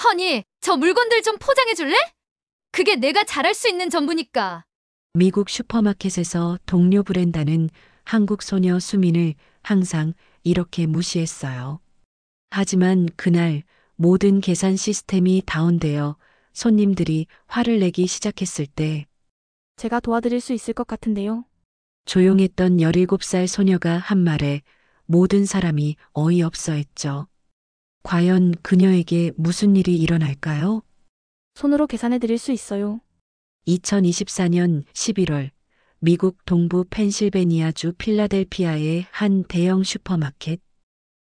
허니, 저 물건들 좀 포장해 줄래? 그게 내가 잘할 수 있는 전부니까. 미국 슈퍼마켓에서 동료 브렌다는 한국 소녀 수민을 항상 이렇게 무시했어요. 하지만 그날 모든 계산 시스템이 다운되어 손님들이 화를 내기 시작했을 때 제가 도와드릴 수 있을 것 같은데요. 조용했던 17살 소녀가 한 말에 모든 사람이 어이없어 했죠. 과연 그녀에게 무슨 일이 일어날까요? 손으로 계산해 드릴 수 있어요. 2024년 11월 미국 동부 펜실베니아주 필라델피아의 한 대형 슈퍼마켓.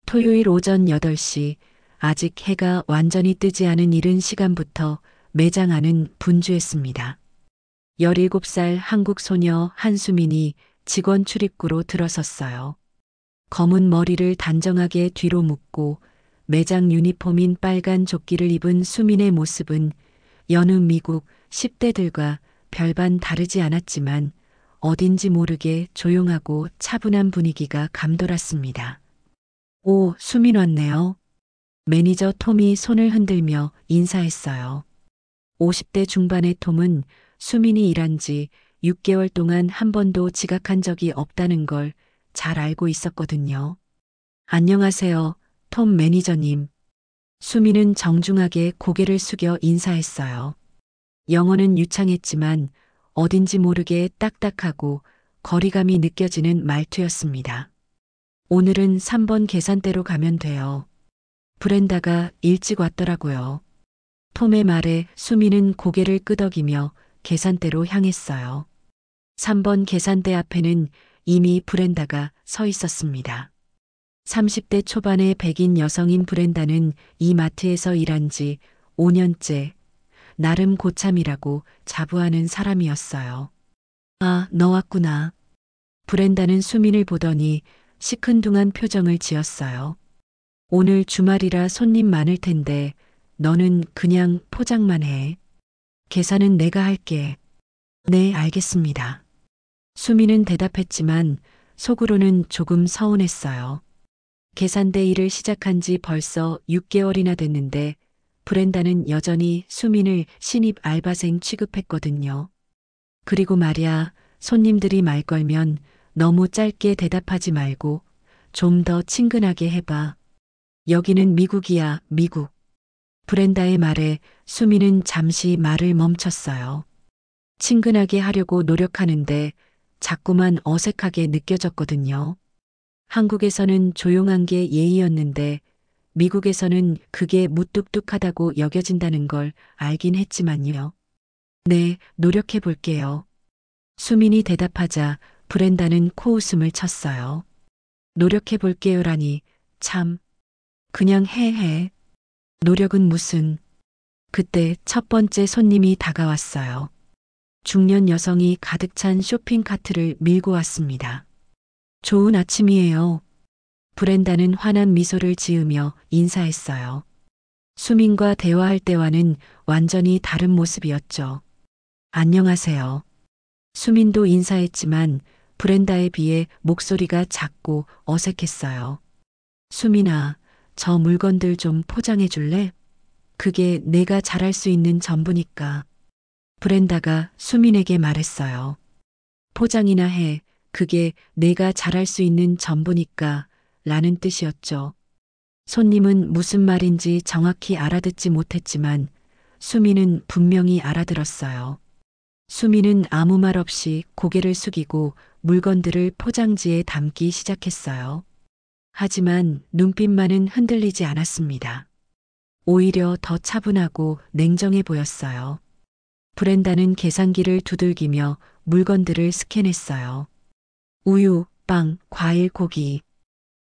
토요일 오전 8시 아직 해가 완전히 뜨지 않은 이른 시간부터 매장 안은 분주했습니다. 17살 한국 소녀 한수민이 직원 출입구로 들어섰어요. 검은 머리를 단정하게 뒤로 묶고 매장 유니폼인 빨간 조끼를 입은 수민의 모습은 여느 미국 10대들과 별반 다르지 않았지만 어딘지 모르게 조용하고 차분한 분위기가 감돌았습니다. 오, 수민 왔네요. 매니저 톰이 손을 흔들며 인사했어요. 50대 중반의 톰은 수민이 일한 지 6개월 동안 한 번도 지각한 적이 없다는 걸 잘 알고 있었거든요. 안녕하세요, 톰 매니저님. 수민은 정중하게 고개를 숙여 인사했어요. 영어는 유창했지만 어딘지 모르게 딱딱하고 거리감이 느껴지는 말투였습니다. 오늘은 3번 계산대로 가면 돼요. 브렌다가 일찍 왔더라고요. 톰의 말에 수민은 고개를 끄덕이며 계산대로 향했어요. 3번 계산대 앞에는 이미 브렌다가 서 있었습니다. 30대 초반의 백인 여성인 브렌다는 이 마트에서 일한 지 5년째, 나름 고참이라고 자부하는 사람이었어요. 아, 너 왔구나. 브렌다는 수민을 보더니 시큰둥한 표정을 지었어요. 오늘 주말이라 손님 많을 텐데 너는 그냥 포장만 해. 계산은 내가 할게. 네, 알겠습니다. 수민은 대답했지만 속으로는 조금 서운했어요. 계산대 일을 시작한 지 벌써 6개월이나 됐는데 브렌다는 여전히 수민을 신입 알바생 취급했거든요. 그리고 말야, 손님들이 말 걸면 너무 짧게 대답하지 말고 좀 더 친근하게 해봐. 여기는 미국이야, 미국. 브렌다의 말에 수민은 잠시 말을 멈췄어요. 친근하게 하려고 노력하는데 자꾸만 어색하게 느껴졌거든요. 한국에서는 조용한 게 예의였는데 미국에서는 그게 무뚝뚝하다고 여겨진다는 걸 알긴 했지만요. 네, 노력해 볼게요. 수민이 대답하자 브렌다는 코웃음을 쳤어요. 노력해 볼게요라니, 참. 그냥 해. 노력은 무슨. 그때 첫 번째 손님이 다가왔어요. 중년 여성이 가득 찬 쇼핑 카트를 밀고 왔습니다. 좋은 아침이에요. 브렌다는 환한 미소를 지으며 인사했어요. 수민과 대화할 때와는 완전히 다른 모습이었죠. 안녕하세요. 수민도 인사했지만 브렌다에 비해 목소리가 작고 어색했어요. 수민아, 저 물건들 좀 포장해 줄래? 그게 내가 잘할 수 있는 전부니까. 브렌다가 수민에게 말했어요. 포장이나 해. 그게 내가 잘할 수 있는 전부니까 라는 뜻이었죠. 손님은 무슨 말인지 정확히 알아듣지 못했지만 수민은 분명히 알아들었어요. 수민은 아무 말 없이 고개를 숙이고 물건들을 포장지에 담기 시작했어요. 하지만 눈빛만은 흔들리지 않았습니다. 오히려 더 차분하고 냉정해 보였어요. 브렌다는 계산기를 두들기며 물건들을 스캔했어요. 우유, 빵, 과일, 고기.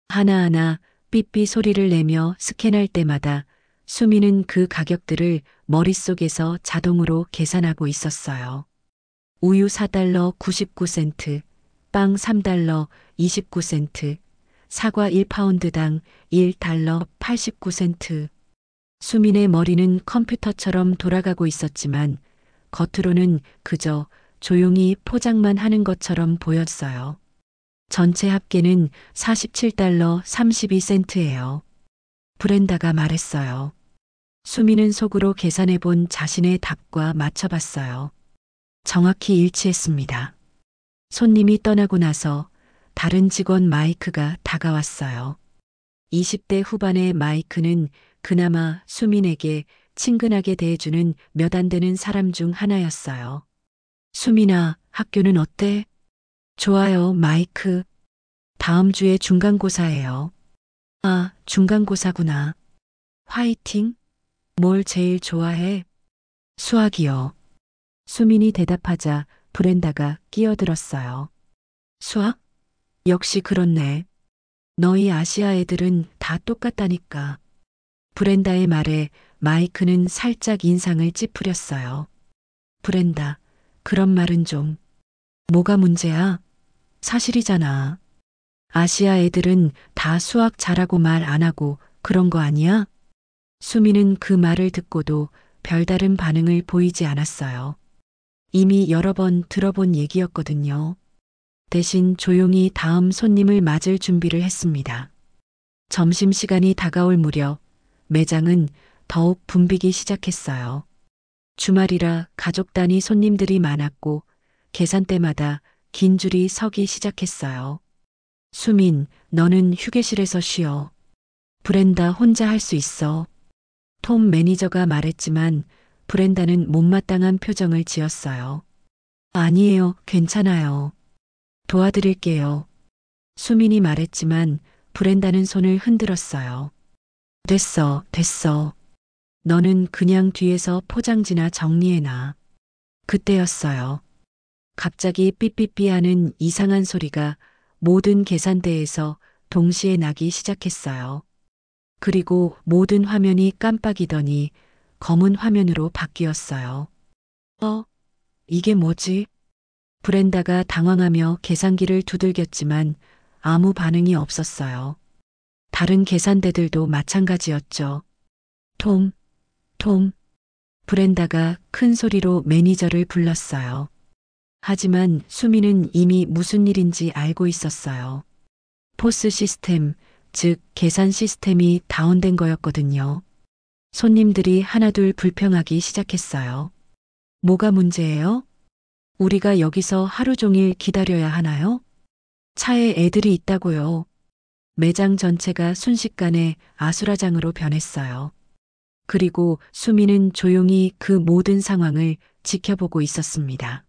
하나하나 삐삐 소리를 내며 스캔할 때마다 수미는 그 가격들을 머릿속에서 자동으로 계산하고 있었어요. 우유 4달러 99센트, 빵 3달러 29센트, 사과 1파운드당 1달러 89센트. 수민의 머리는 컴퓨터처럼 돌아가고 있었지만 겉으로는 그저 조용히 포장만 하는 것처럼 보였어요. 전체 합계는 47달러 32센트예요. 브렌다가 말했어요. 수미는 속으로 계산해 본 자신의 답과 맞춰봤어요. 정확히 일치했습니다. 손님이 떠나고 나서 다른 직원 마이크가 다가왔어요. 20대 후반의 마이크는 그나마 수민에게 친근하게 대해주는 몇 안 되는 사람 중 하나였어요. 수민아, 학교는 어때? 좋아요, 마이크. 다음 주에 중간고사예요. 아, 중간고사구나. 화이팅. 뭘 제일 좋아해? 수학이요. 수민이 대답하자 브렌다가 끼어들었어요. 수학? 역시 그렇네. 너희 아시아 애들은 다 똑같다니까. 브렌다의 말에 마이크는 살짝 인상을 찌푸렸어요. 브렌다, 그런 말은 좀. 뭐가 문제야? 사실이잖아. 아시아 애들은 다 수학 잘하고 말 안 하고 그런 거 아니야? 수미는 그 말을 듣고도 별다른 반응을 보이지 않았어요. 이미 여러 번 들어본 얘기였거든요. 대신 조용히 다음 손님을 맞을 준비를 했습니다. 점심시간이 다가올 무렵 매장은 더욱 붐비기 시작했어요. 주말이라 가족 단위 손님들이 많았고 계산대마다 긴 줄이 서기 시작했어요. 수민, 너는 휴게실에서 쉬어. 브렌다 혼자 할 수 있어. 톰 매니저가 말했지만 브렌다는 못마땅한 표정을 지었어요. 아니에요, 괜찮아요. 도와드릴게요. 수민이 말했지만 브렌다는 손을 흔들었어요. 됐어, 됐어. 너는 그냥 뒤에서 포장지나 정리해놔. 그때였어요. 갑자기 삐삐삐하는 이상한 소리가 모든 계산대에서 동시에 나기 시작했어요. 그리고 모든 화면이 깜빡이더니 검은 화면으로 바뀌었어요. 이게 뭐지? 브렌다가 당황하며 계산기를 두들겼지만 아무 반응이 없었어요. 다른 계산대들도 마찬가지였죠. 톰. 브렌다가 큰 소리로 매니저를 불렀어요. 하지만 수미는 이미 무슨 일인지 알고 있었어요. 포스 시스템, 즉 계산 시스템이 다운된 거였거든요. 손님들이 하나둘 불평하기 시작했어요. 뭐가 문제예요? 우리가 여기서 하루 종일 기다려야 하나요? 차에 애들이 있다고요. 매장 전체가 순식간에 아수라장으로 변했어요. 그리고 수미는 조용히 그 모든 상황을 지켜보고 있었습니다.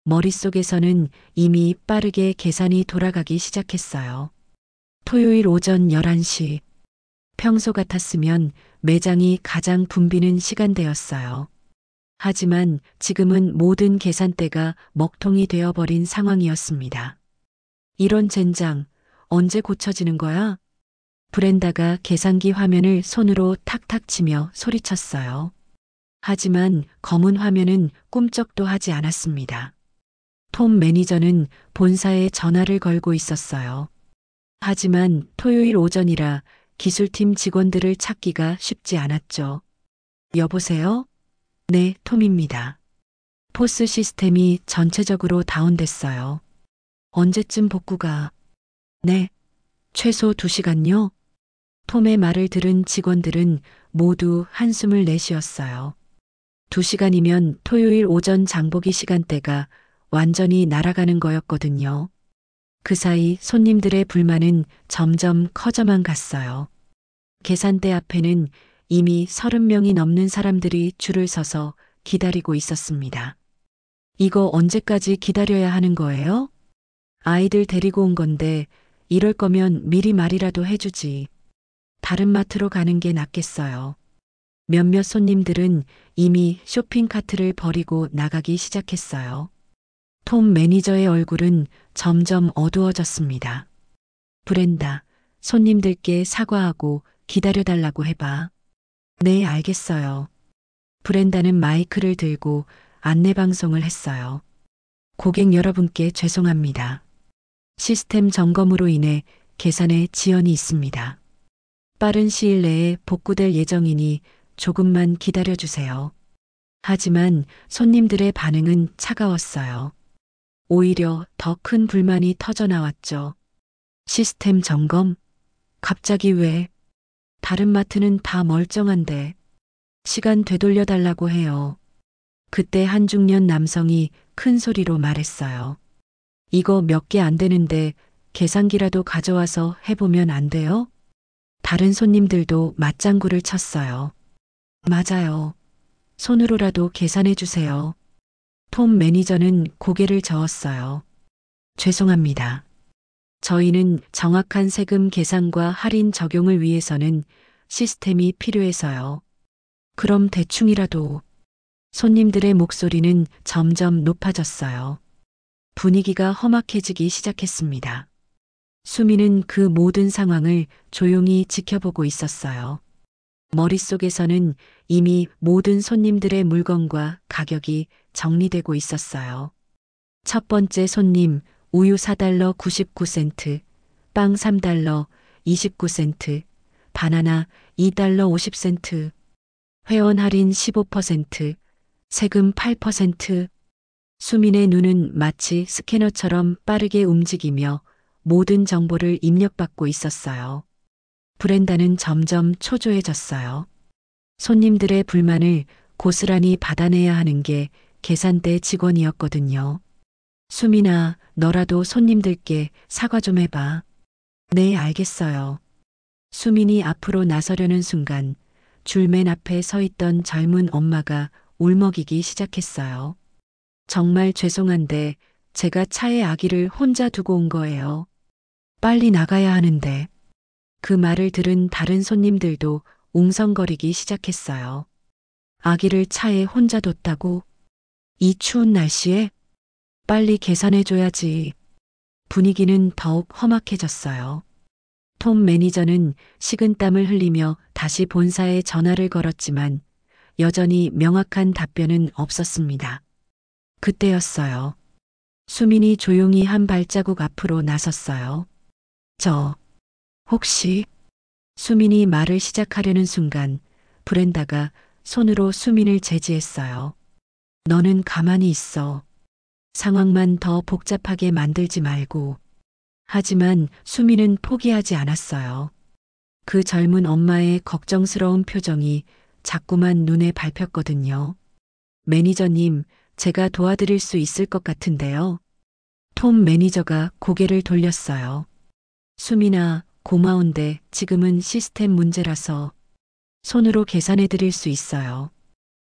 머릿속에서는 이미 빠르게 계산이 돌아가기 시작했어요. 토요일 오전 11시. 평소 같았으면 매장이 가장 붐비는 시간대였어요. 하지만 지금은 모든 계산대가 먹통이 되어버린 상황이었습니다. 이런 젠장, 언제 고쳐지는 거야? 브렌다가 계산기 화면을 손으로 탁탁 치며 소리쳤어요. 하지만 검은 화면은 꿈쩍도 하지 않았습니다. 톰 매니저는 본사에 전화를 걸고 있었어요. 하지만 토요일 오전이라 기술팀 직원들을 찾기가 쉽지 않았죠. 여보세요? 네, 톰입니다. 포스 시스템이 전체적으로 다운됐어요. 언제쯤 복구가? 네, 최소 2시간요? 톰의 말을 들은 직원들은 모두 한숨을 내쉬었어요. 2시간이면 토요일 오전 장보기 시간대가 완전히 날아가는 거였거든요. 그 사이 손님들의 불만은 점점 커져만 갔어요. 계산대 앞에는 이미 30명이 넘는 사람들이 줄을 서서 기다리고 있었습니다. 이거 언제까지 기다려야 하는 거예요? 아이들 데리고 온 건데 이럴 거면 미리 말이라도 해주지. 다른 마트로 가는 게 낫겠어요. 몇몇 손님들은 이미 쇼핑카트를 버리고 나가기 시작했어요. 톰 매니저의 얼굴은 점점 어두워졌습니다. 브렌다, 손님들께 사과하고 기다려달라고 해봐. 네, 알겠어요. 브렌다는 마이크를 들고 안내방송을 했어요. 고객 여러분께 죄송합니다. 시스템 점검으로 인해 계산에 지연이 있습니다. 빠른 시일 내에 복구될 예정이니 조금만 기다려주세요. 하지만 손님들의 반응은 차가웠어요. 오히려 더 큰 불만이 터져나왔죠. 시스템 점검? 갑자기 왜? 다른 마트는 다 멀쩡한데. 시간 되돌려 달라고 해요. 그때 한 중년 남성이 큰 소리로 말했어요. 이거 몇 개 안 되는데 계산기라도 가져와서 해보면 안 돼요? 다른 손님들도 맞장구를 쳤어요. 맞아요. 손으로라도 계산해 주세요. 톰 매니저는 고개를 저었어요. 죄송합니다. 저희는 정확한 세금 계산과 할인 적용을 위해서는 시스템이 필요해서요. 그럼 대충이라도. 손님들의 목소리는 점점 높아졌어요. 분위기가 험악해지기 시작했습니다. 수미는 그 모든 상황을 조용히 지켜보고 있었어요. 머릿속에서는 이미 모든 손님들의 물건과 가격이 정리되고 있었어요. 첫 번째 손님, 우유 4달러 99센트, 빵 3달러 29센트, 바나나 2달러 50센트, 회원 할인 15%, 세금 8%. 수민의 눈은 마치 스캐너처럼 빠르게 움직이며 모든 정보를 입력받고 있었어요. 브렌다는 점점 초조해졌어요. 손님들의 불만을 고스란히 받아내야 하는 게 계산대 직원이었거든요. 수민아, 너라도 손님들께 사과 좀 해봐. 네, 알겠어요. 수민이 앞으로 나서려는 순간 줄 맨 앞에 서 있던 젊은 엄마가 울먹이기 시작했어요. 정말 죄송한데 제가 차에 아기를 혼자 두고 온 거예요. 빨리 나가야 하는데. 그 말을 들은 다른 손님들도 웅성거리기 시작했어요. 아기를 차에 혼자 뒀다고? 이 추운 날씨에? 빨리 계산해줘야지. 분위기는 더욱 험악해졌어요. 톰 매니저는 식은땀을 흘리며 다시 본사에 전화를 걸었지만 여전히 명확한 답변은 없었습니다. 그때였어요. 수민이 조용히 한 발자국 앞으로 나섰어요. 혹시? 수민이 말을 시작하려는 순간 브렌다가 손으로 수민을 제지했어요. 너는 가만히 있어. 상황만 더 복잡하게 만들지 말고. 하지만 수민은 포기하지 않았어요. 그 젊은 엄마의 걱정스러운 표정이 자꾸만 눈에 밟혔거든요. 매니저님, 제가 도와드릴 수 있을 것 같은데요. 톰 매니저가 고개를 돌렸어요. 수민아, 고마운데 지금은 시스템 문제라서 손으로 계산해 드릴 수 있어요.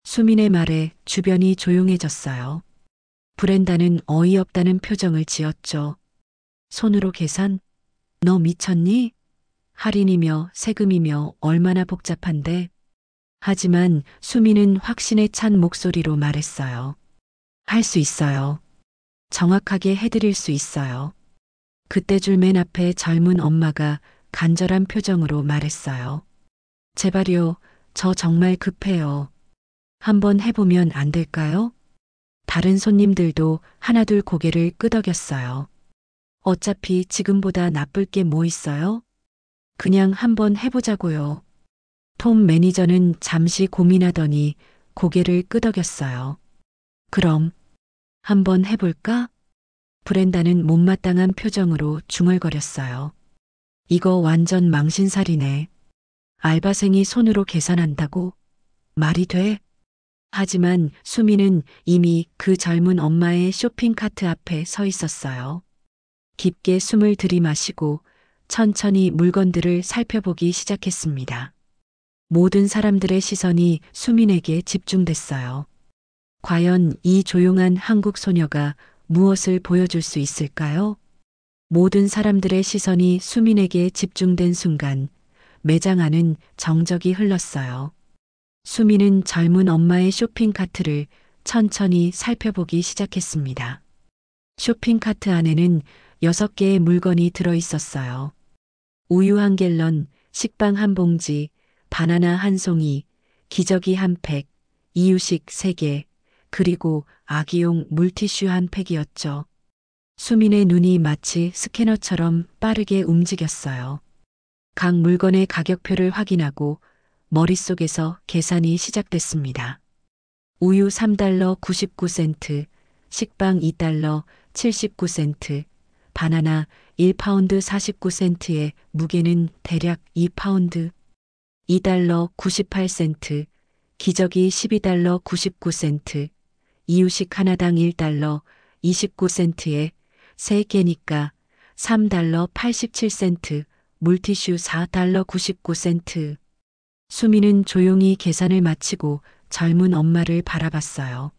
수민의 말에 주변이 조용해졌어요. 브렌다는 어이없다는 표정을 지었죠. 손으로 계산? 너 미쳤니? 할인이며 세금이며 얼마나 복잡한데? 하지만 수민은 확신에 찬 목소리로 말했어요. 할 수 있어요. 정확하게 해드릴 수 있어요. 그때 줄 맨 앞에 젊은 엄마가 간절한 표정으로 말했어요. 제발요, 저 정말 급해요. 한번 해보면 안 될까요? 다른 손님들도 하나둘 고개를 끄덕였어요. 어차피 지금보다 나쁠 게 뭐 있어요? 그냥 한번 해보자고요. 톰 매니저는 잠시 고민하더니 고개를 끄덕였어요. 그럼 한번 해볼까? 브렌다는 못마땅한 표정으로 중얼거렸어요. 이거 완전 망신살이네. 알바생이 손으로 계산한다고? 말이 돼? 하지만 수미는 이미 그 젊은 엄마의 쇼핑카트 앞에 서 있었어요. 깊게 숨을 들이마시고 천천히 물건들을 살펴보기 시작했습니다. 모든 사람들의 시선이 수민에게 집중됐어요. 과연 이 조용한 한국 소녀가 무엇을 보여줄 수 있을까요? 모든 사람들의 시선이 수민에게 집중된 순간 매장 안은 정적이 흘렀어요. 수민은 젊은 엄마의 쇼핑카트를 천천히 살펴보기 시작했습니다. 쇼핑카트 안에는 6개의 물건이 들어 있었어요. 우유 1갤런, 식빵 1봉지, 바나나 1송이, 기저귀 1팩, 이유식 3개, 그리고 아기용 물티슈 1팩이었죠. 수민의 눈이 마치 스캐너처럼 빠르게 움직였어요. 각 물건의 가격표를 확인하고 머릿속에서 계산이 시작됐습니다. 우유 3달러 99센트, 식빵 2달러 79센트, 바나나 1파운드 49센트의 무게는 대략 2파운드, 2달러 98센트, 기저귀 12달러 99센트, 이유식 하나당 1달러 29센트에 3개니까 3달러 87센트, 물티슈 4달러 99센트. 수미는 조용히 계산을 마치고 젊은 엄마를 바라봤어요.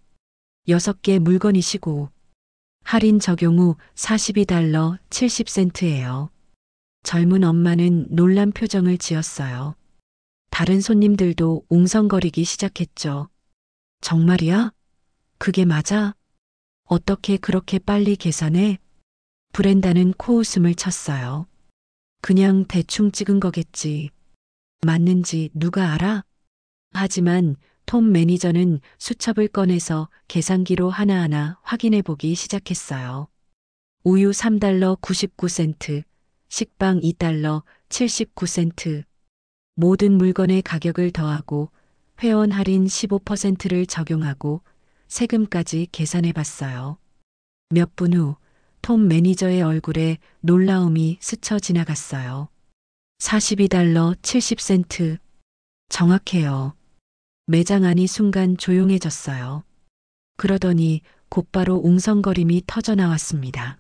6개 물건이시고 할인 적용 후 42달러 70센트예요. 젊은 엄마는 놀란 표정을 지었어요. 다른 손님들도 웅성거리기 시작했죠. 정말이야? 그게 맞아? 어떻게 그렇게 빨리 계산해? 브렌다는 코웃음을 쳤어요. 그냥 대충 찍은 거겠지. 맞는지 누가 알아? 하지만 톰 매니저는 수첩을 꺼내서 계산기로 하나하나 확인해 보기 시작했어요. 우유 3달러 99센트, 식빵 2달러 79센트. 모든 물건의 가격을 더하고 회원 할인 15%를 적용하고 세금까지 계산해 봤어요. 몇 분 후 톰 매니저의 얼굴에 놀라움이 스쳐 지나갔어요. 42달러 70센트. 정확해요. 매장 안이 순간 조용해졌어요. 그러더니 곧바로 웅성거림이 터져 나왔습니다.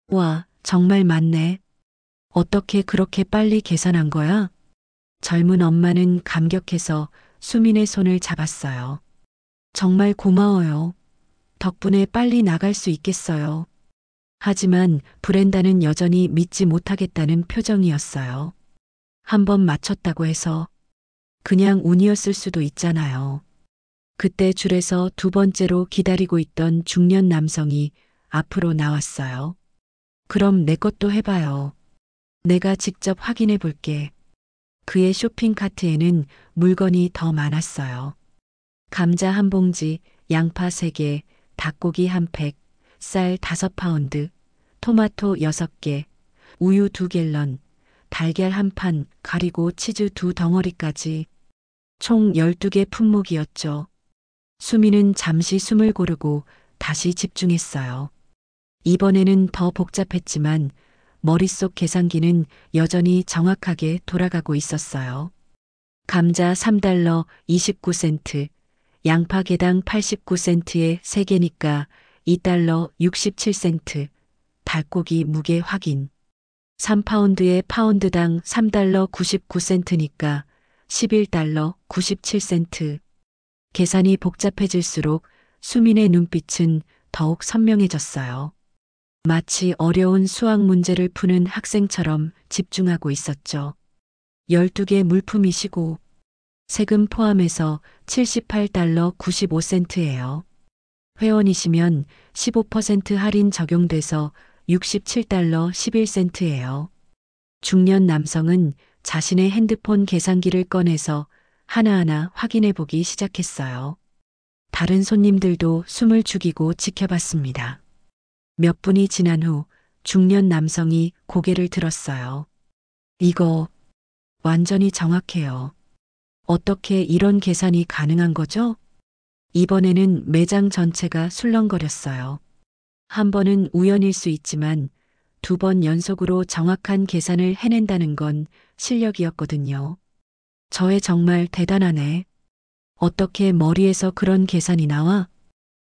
와, 정말 맞네. 어떻게 그렇게 빨리 계산한 거야? 젊은 엄마는 감격해서 수민의 손을 잡았어요. 정말 고마워요. 덕분에 빨리 나갈 수 있겠어요. 하지만 브렌다는 여전히 믿지 못하겠다는 표정이었어요. 한 번 맞췄다고 해서 그냥 운이었을 수도 있잖아요. 그때 줄에서 두 번째로 기다리고 있던 중년 남성이 앞으로 나왔어요. 그럼 내 것도 해봐요. 내가 직접 확인해 볼게. 그의 쇼핑카트에는 물건이 더 많았어요. 감자 한 봉지, 양파 3개, 닭고기 한 팩, 쌀 5파운드, 토마토 6개, 우유 2갤런, 달걀 한 판, 가리고 치즈 2덩어리까지. 총 12개 품목이었죠. 수미는 잠시 숨을 고르고 다시 집중했어요. 이번에는 더 복잡했지만 머릿속 계산기는 여전히 정확하게 돌아가고 있었어요. 감자 3달러 29센트, 양파 개당 89센트에 3개니까 2달러 67센트, 닭고기 무게 확인. 3파운드에 파운드당 3달러 99센트니까 11달러 97센트. 계산이 복잡해질수록 수민의 눈빛은 더욱 선명해졌어요. 마치 어려운 수학 문제를 푸는 학생처럼 집중하고 있었죠. 12개 물품이시고 세금 포함해서 78달러 95센트예요. 회원이시면 15% 할인 적용돼서 67달러 11센트예요. 중년 남성은 자신의 핸드폰 계산기를 꺼내서 하나하나 확인해 보기 시작했어요. 다른 손님들도 숨을 죽이고 지켜봤습니다. 몇 분이 지난 후 중년 남성이 고개를 들었어요. 이거 완전히 정확해요. 어떻게 이런 계산이 가능한 거죠? 이번에는 매장 전체가 술렁거렸어요. 한 번은 우연일 수 있지만 2번 연속으로 정확한 계산을 해낸다는 건 실력이었거든요. 저애 정말 대단하네. 어떻게 머리에서 그런 계산이 나와?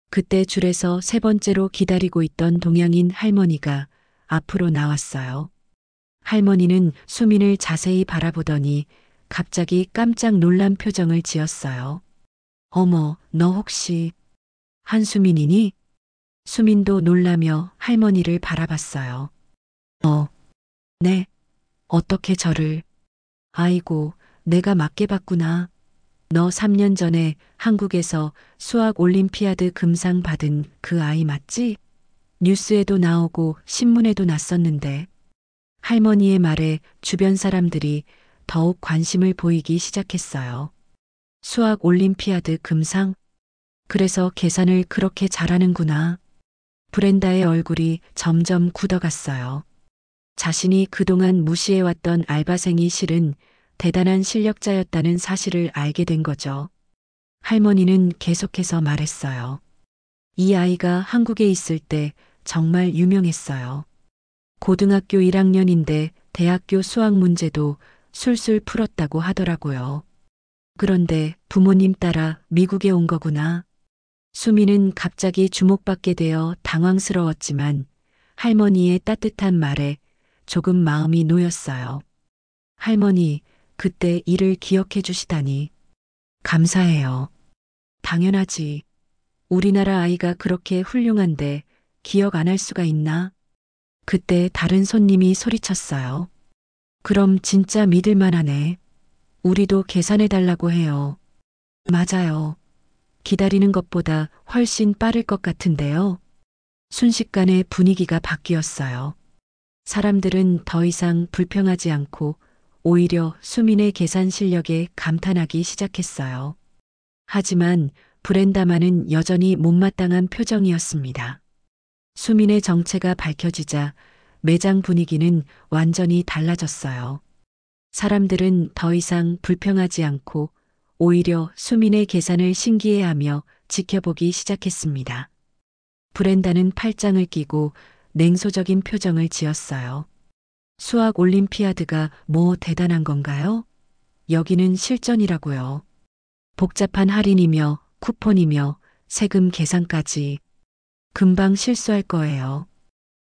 그때 줄에서 3번째로 기다리고 있던 동양인 할머니가 앞으로 나왔어요. 할머니는 수민을 자세히 바라보더니 갑자기 깜짝 놀란 표정을 지었어요. 어머, 너 혹시 한수민이니? 수민도 놀라며 할머니를 바라봤어요. 네. 어떻게 저를. 아이고, 내가 맞게 봤구나. 너 3년 전에 한국에서 수학 올림피아드 금상 받은 그 아이 맞지? 뉴스에도 나오고 신문에도 났었는데. 할머니의 말에 주변 사람들이 더욱 관심을 보이기 시작했어요. 수학 올림피아드 금상? 그래서 계산을 그렇게 잘하는구나. 브렌다의 얼굴이 점점 굳어갔어요. 자신이 그동안 무시해왔던 알바생이 실은 대단한 실력자였다는 사실을 알게 된 거죠. 할머니는 계속해서 말했어요. 이 아이가 한국에 있을 때 정말 유명했어요. 고등학교 1학년인데 대학교 수학 문제도 술술 풀었다고 하더라고요. 그런데 부모님 따라 미국에 온 거구나. 수미는 갑자기 주목받게 되어 당황스러웠지만 할머니의 따뜻한 말에 조금 마음이 놓였어요. 할머니, 그때 일을 기억해 주시다니. 감사해요. 당연하지. 우리나라 아이가 그렇게 훌륭한데 기억 안 할 수가 있나? 그때 다른 손님이 소리쳤어요. 그럼 진짜 믿을만 하네. 우리도 계산해 달라고 해요. 맞아요. 기다리는 것보다 훨씬 빠를 것 같은데요. 순식간에 분위기가 바뀌었어요. 사람들은 더 이상 불평하지 않고 오히려 수민의 계산 실력에 감탄하기 시작했어요. 하지만 브렌다만은 여전히 못마땅한 표정이었습니다. 수민의 정체가 밝혀지자 매장 분위기는 완전히 달라졌어요. 사람들은 더 이상 불평하지 않고 오히려 수민의 계산을 신기해하며 지켜보기 시작했습니다. 브렌다는 팔짱을 끼고 냉소적인 표정을 지었어요. 수학 올림피아드가 뭐 대단한 건가요? 여기는 실전이라고요. 복잡한 할인이며 쿠폰이며 세금 계산까지. 금방 실수할 거예요.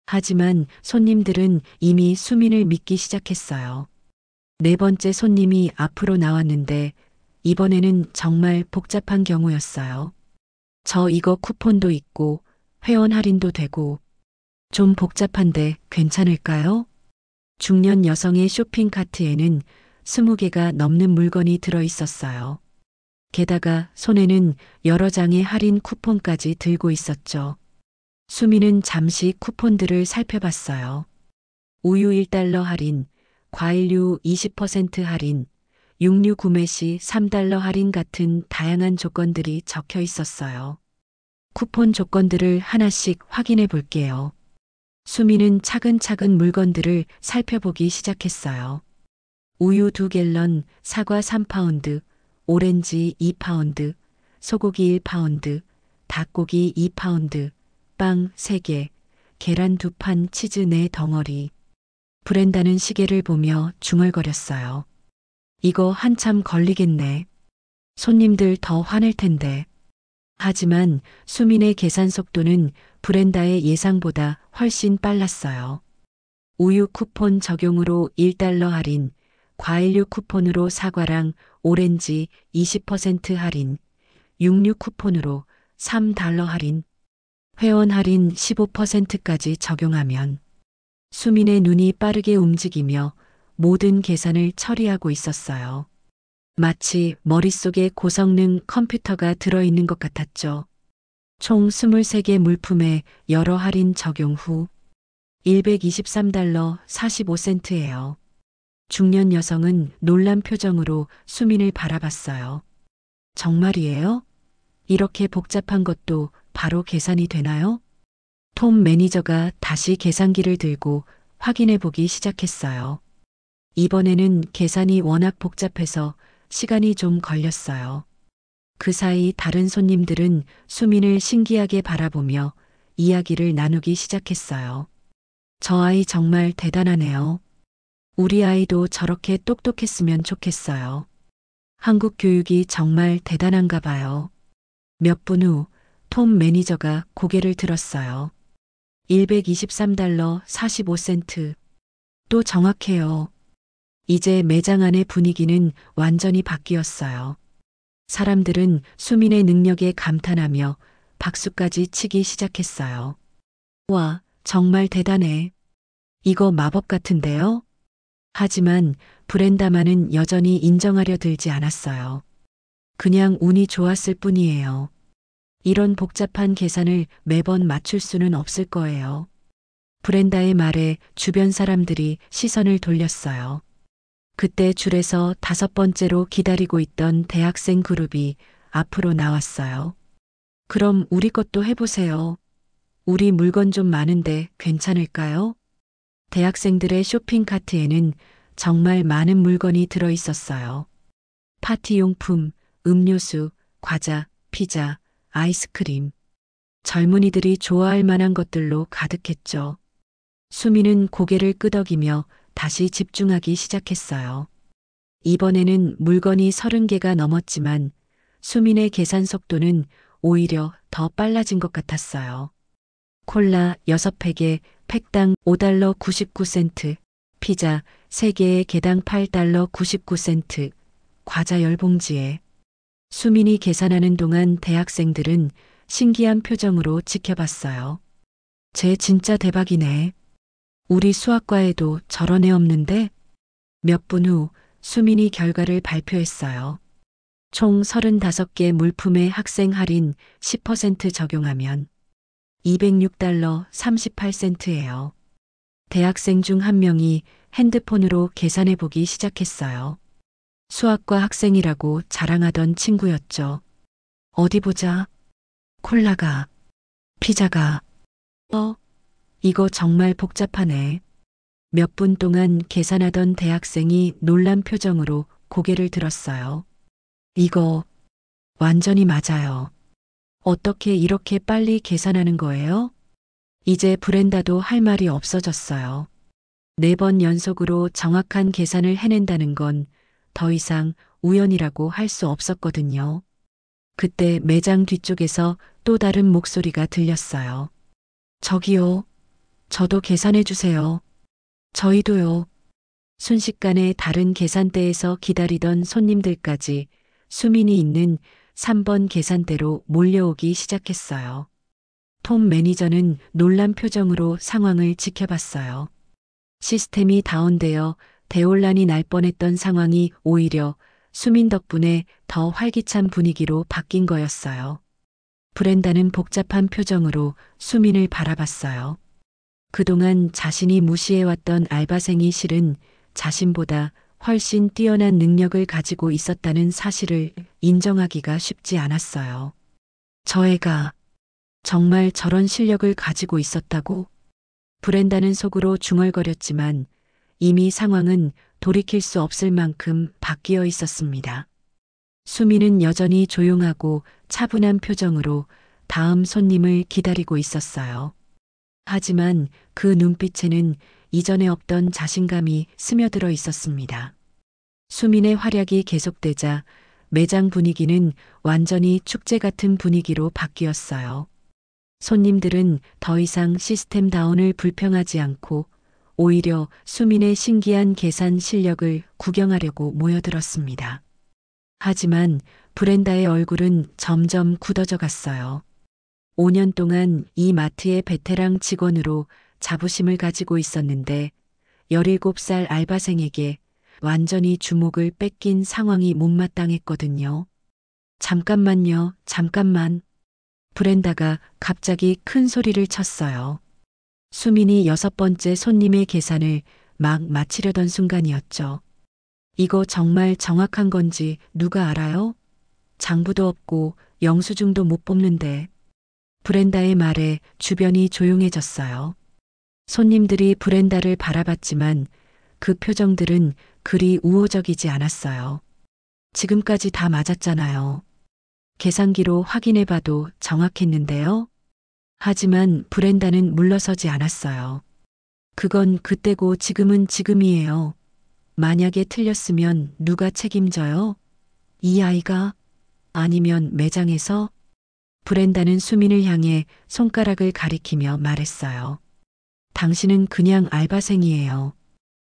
하지만 손님들은 이미 수민을 믿기 시작했어요. 네 번째 손님이 앞으로 나왔는데 이번에는 정말 복잡한 경우였어요. 저 이거 쿠폰도 있고 회원 할인도 되고 좀 복잡한데 괜찮을까요? 중년 여성의 쇼핑 카트에는 20개가 넘는 물건이 들어 있었어요. 게다가 손에는 여러 장의 할인 쿠폰까지 들고 있었죠. 수미는 잠시 쿠폰들을 살펴봤어요. 우유 1달러 할인, 과일류 20% 할인, 육류 구매 시 3달러 할인 같은 다양한 조건들이 적혀 있었어요. 쿠폰 조건들을 하나씩 확인해 볼게요. 수미는 차근차근 물건들을 살펴보기 시작했어요. 우유 2갤런, 사과 3파운드, 오렌지 2파운드, 소고기 1파운드, 닭고기 2파운드, 빵 3개, 계란 2판, 치즈 4덩어리. 브렌다는 시계를 보며 중얼거렸어요. 이거 한참 걸리겠네. 손님들 더 화낼 텐데. 하지만 수민의 계산 속도는 브렌다의 예상보다 훨씬 빨랐어요. 우유 쿠폰 적용으로 1달러 할인, 과일류 쿠폰으로 사과랑 오렌지 20% 할인, 육류 쿠폰으로 3달러 할인, 회원 할인 15%까지 적용하면 수민의 눈이 빠르게 움직이며 모든 계산을 처리하고 있었어요. 마치 머릿속에 고성능 컴퓨터가 들어있는 것 같았죠. 총 23개 물품에 여러 할인 적용 후 123달러 45센트예요. 중년 여성은 놀란 표정으로 수민을 바라봤어요. 정말이에요? 이렇게 복잡한 것도 바로 계산이 되나요? 톰 매니저가 다시 계산기를 들고 확인해 보기 시작했어요. 이번에는 계산이 워낙 복잡해서 시간이 좀 걸렸어요. 그 사이 다른 손님들은 수민을 신기하게 바라보며 이야기를 나누기 시작했어요. 저 아이 정말 대단하네요. 우리 아이도 저렇게 똑똑했으면 좋겠어요. 한국 교육이 정말 대단한가 봐요. 몇 분 후 톰 매니저가 고개를 들었어요. 123달러 45센트. 또 정확해요. 이제 매장 안의 분위기는 완전히 바뀌었어요. 사람들은 수민의 능력에 감탄하며 박수까지 치기 시작했어요. 와, 정말 대단해. 이거 마법 같은데요? 하지만 브렌다만은 여전히 인정하려 들지 않았어요. 그냥 운이 좋았을 뿐이에요. 이런 복잡한 계산을 매번 맞출 수는 없을 거예요. 브렌다의 말에 주변 사람들이 시선을 돌렸어요. 그때 줄에서 5번째로 기다리고 있던 대학생 그룹이 앞으로 나왔어요. 그럼 우리 것도 해보세요. 우리 물건 좀 많은데 괜찮을까요? 대학생들의 쇼핑 카트에는 정말 많은 물건이 들어 있었어요. 파티용품, 음료수, 과자, 피자, 아이스크림. 젊은이들이 좋아할 만한 것들로 가득했죠. 수미는 고개를 끄덕이며 다시 집중하기 시작했어요. 이번에는 물건이 30개가 넘었지만 수민의 계산 속도는 오히려 더 빨라진 것 같았어요. 콜라 6팩에 팩당 5달러 99센트, 피자 3개에 개당 8달러 99센트, 과자 10봉지에. 수민이 계산하는 동안 대학생들은 신기한 표정으로 지켜봤어요. 쟤 진짜 대박이네. 우리 수학과에도 저런 애 없는데? 몇 분 후 수민이 결과를 발표했어요. 총 35개 물품의 학생 할인 10% 적용하면 206달러 38센트예요. 대학생 중 한 명이 핸드폰으로 계산해 보기 시작했어요. 수학과 학생이라고 자랑하던 친구였죠. 어디 보자. 콜라가, 피자가. 이거 정말 복잡하네. 몇 분 동안 계산하던 대학생이 놀란 표정으로 고개를 들었어요. 이거 완전히 맞아요. 어떻게 이렇게 빨리 계산하는 거예요? 이제 브렌다도 할 말이 없어졌어요. 4번 연속으로 정확한 계산을 해낸다는 건 더 이상 우연이라고 할 수 없었거든요. 그때 매장 뒤쪽에서 또 다른 목소리가 들렸어요. 저기요. 저도 계산해 주세요. 저희도요. 순식간에 다른 계산대에서 기다리던 손님들까지 수민이 있는 3번 계산대로 몰려오기 시작했어요. 톰 매니저는 놀란 표정으로 상황을 지켜봤어요. 시스템이 다운되어 대혼란이 날 뻔했던 상황이 오히려 수민 덕분에 더 활기찬 분위기로 바뀐 거였어요. 브렌다는 복잡한 표정으로 수민을 바라봤어요. 그동안 자신이 무시해왔던 알바생이 실은 자신보다 훨씬 뛰어난 능력을 가지고 있었다는 사실을 인정하기가 쉽지 않았어요. 저 애가 정말 저런 실력을 가지고 있었다고? 브렌다는 속으로 중얼거렸지만 이미 상황은 돌이킬 수 없을 만큼 바뀌어 있었습니다. 수민은 여전히 조용하고 차분한 표정으로 다음 손님을 기다리고 있었어요. 하지만 그 눈빛에는 이전에 없던 자신감이 스며들어 있었습니다. 수민의 활약이 계속되자 매장 분위기는 완전히 축제 같은 분위기로 바뀌었어요. 손님들은 더 이상 시스템 다운을 불평하지 않고 오히려 수민의 신기한 계산 실력을 구경하려고 모여들었습니다. 하지만 브렌다의 얼굴은 점점 굳어져 갔어요. 5년 동안 이 마트의 베테랑 직원으로 자부심을 가지고 있었는데 17살 알바생에게 완전히 주목을 뺏긴 상황이 못마땅했거든요. 잠깐만요, 잠깐만. 브렌다가 갑자기 큰 소리를 쳤어요. 수민이 6번째 손님의 계산을 막 마치려던 순간이었죠. 이거 정말 정확한 건지 누가 알아요? 장부도 없고 영수증도 못 뽑는데. 브렌다의 말에 주변이 조용해졌어요. 손님들이 브렌다를 바라봤지만 그 표정들은 그리 우호적이지 않았어요. 지금까지 다 맞았잖아요. 계산기로 확인해봐도 정확했는데요. 하지만 브렌다는 물러서지 않았어요. 그건 그때고 지금은 지금이에요. 만약에 틀렸으면 누가 책임져요? 이 아이가? 아니면 매장에서? 브렌다는 수민을 향해 손가락을 가리키며 말했어요. 당신은 그냥 알바생이에요.